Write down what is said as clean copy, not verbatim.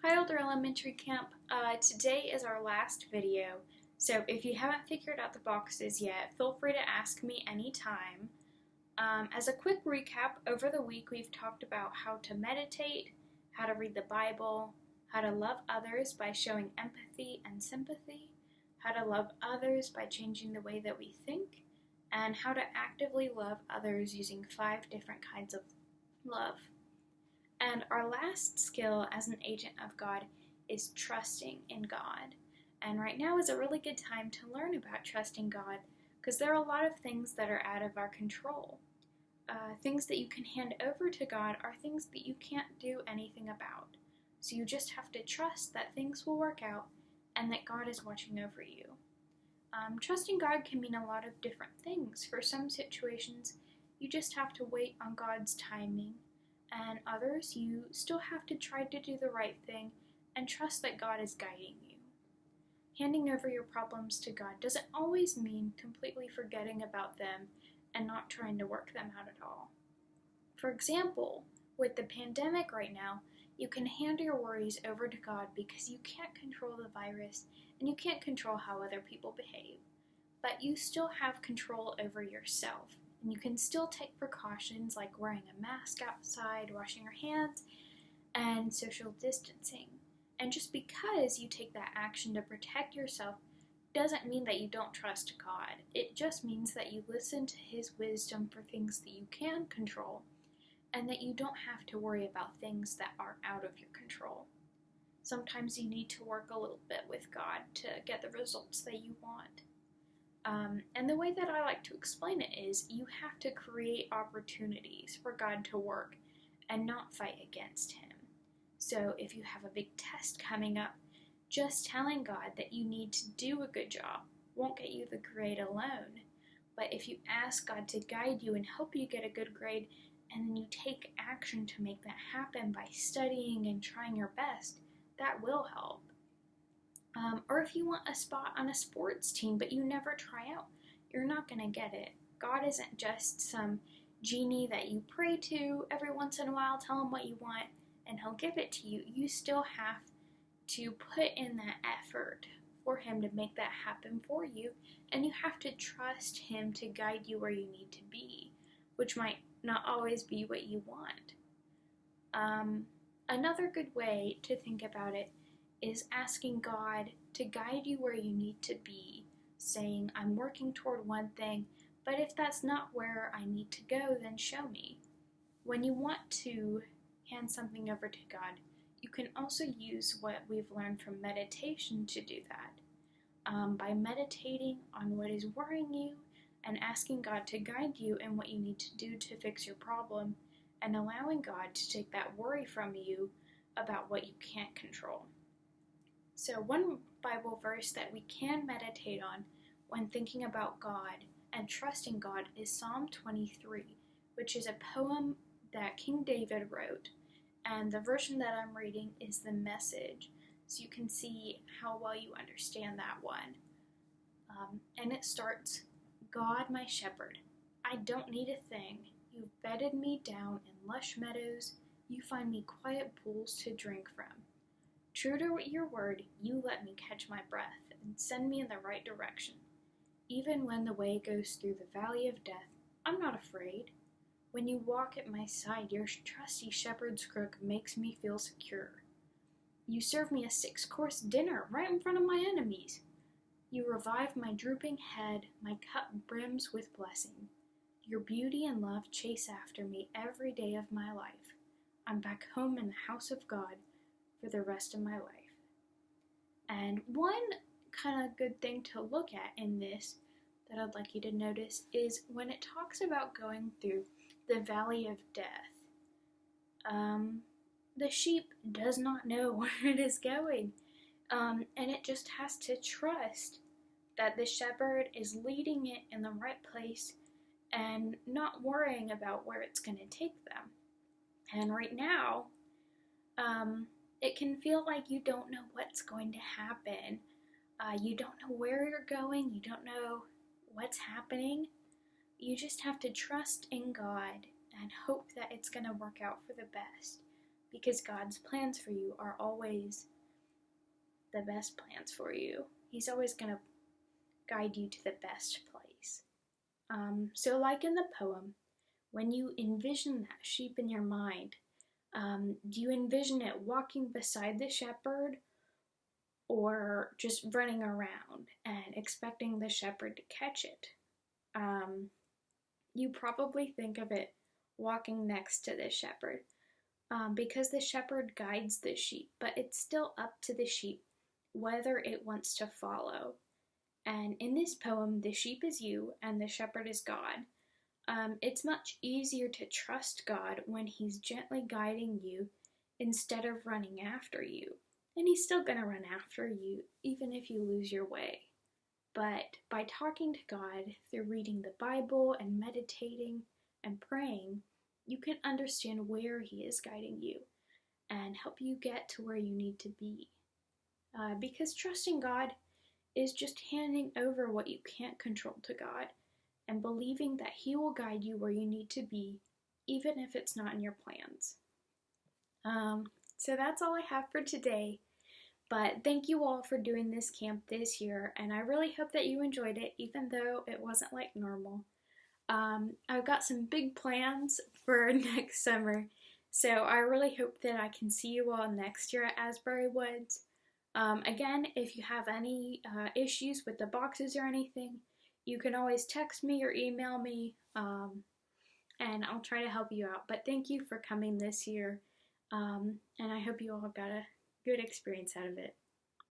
Hi Older Elementary Camp. Today is our last video, so if you haven't figured out the boxes yet, feel free to ask me anytime. As a quick recap, over the week we've talked about how to meditate, how to read the Bible, how to love others by showing empathy and sympathy, how to love others by changing the way that we think, and how to actively love others using 5 different kinds of love. And our last skill as an agent of God is trusting in God. And right now is a really good time to learn about trusting God because there are a lot of things that are out of our control. Things that you can hand over to God are things that you can't do anything about. So you just have to trust that things will work out and that God is watching over you. Trusting God can mean a lot of different things. For some situations, you just have to wait on God's timing. And others, you still have to try to do the right thing and trust that God is guiding you. Handing over your problems to God doesn't always mean completely forgetting about them and not trying to work them out at all. For example, with the pandemic right now, you can hand your worries over to God because you can't control the virus and you can't control how other people behave. But you still have control over yourself. And you can still take precautions like wearing a mask outside, washing your hands, and social distancing. And just because you take that action to protect yourself doesn't mean that you don't trust God. It just means that you listen to His wisdom for things that you can control, and that you don't have to worry about things that are out of your control. Sometimes you need to work a little bit with God to get the results that you want. And the way that I like to explain it is you have to create opportunities for God to work and not fight against Him. So if you have a big test coming up, just telling God that you need to do a good job won't get you the grade alone. But if you ask God to guide you and help you get a good grade, and then you take action to make that happen by studying and trying your best, that will help. Or if you want a spot on a sports team but you never try out, you're not going to get it. God isn't just some genie that you pray to every once in a while, tell Him what you want, and He'll give it to you. You still have to put in that effort for Him to make that happen for you, and you have to trust Him to guide you where you need to be, which might not always be what you want. Another good way to think about it is asking God to guide you where you need to be, saying, I'm working toward one thing, but if that's not where I need to go, then show me. When you want to hand something over to God, you can also use what we've learned from meditation to do that. By meditating on what is worrying you and asking God to guide you in what you need to do to fix your problem, and allowing God to take that worry from you about what you can't control. So one Bible verse that we can meditate on when thinking about God and trusting God is Psalm 23, which is a poem that King David wrote. And the version that I'm reading is the Message, so you can see how well you understand that one. And it starts, God my shepherd, I don't need a thing. You've bedded me down in lush meadows. You find me quiet pools to drink from. True to your word, you let me catch my breath and send me in the right direction. Even when the way goes through the valley of death, I'm not afraid. When you walk at my side, your trusty shepherd's crook makes me feel secure. You serve me a 6-course dinner right in front of my enemies. You revive my drooping head, my cup brims with blessing. Your beauty and love chase after me every day of my life. I'm back home in the house of God for the rest of my life. And one kind of good thing to look at in this that I'd like you to notice is when it talks about going through the valley of death. The sheep does not know where it is going, and it just has to trust that the shepherd is leading it in the right place and not worrying about where it's going to take them. And right now, it can feel like you don't know what's going to happen. You don't know where you're going. You don't know what's happening. You just have to trust in God and hope that it's going to work out for the best. because God's plans for you are always the best plans for you. He's always going to guide you to the best place. So like in the poem, when you envision that sheep in your mind, do you envision it walking beside the shepherd, or just running around and expecting the shepherd to catch it? You probably think of it walking next to the shepherd, because the shepherd guides the sheep, but it's still up to the sheep whether it wants to follow. And in this poem, the sheep is you and the shepherd is God. It's much easier to trust God when He's gently guiding you instead of running after you. And He's still going to run after you even if you lose your way. But by talking to God through reading the Bible and meditating and praying, you can understand where He is guiding you and help you get to where you need to be. Because trusting God is just handing over what you can't control to God and believing that He will guide you where you need to be, even if it's not in your plans. So that's all I have for today. But thank you all for doing this camp this year, and I really hope that you enjoyed it, even though it wasn't like normal. I've got some big plans for next summer, so I really hope that I can see you all next year at Asbury Woods. Again, if you have any issues with the boxes or anything, you can always text me or email me, and I'll try to help you out. But thank you for coming this year, and I hope you all got a good experience out of it.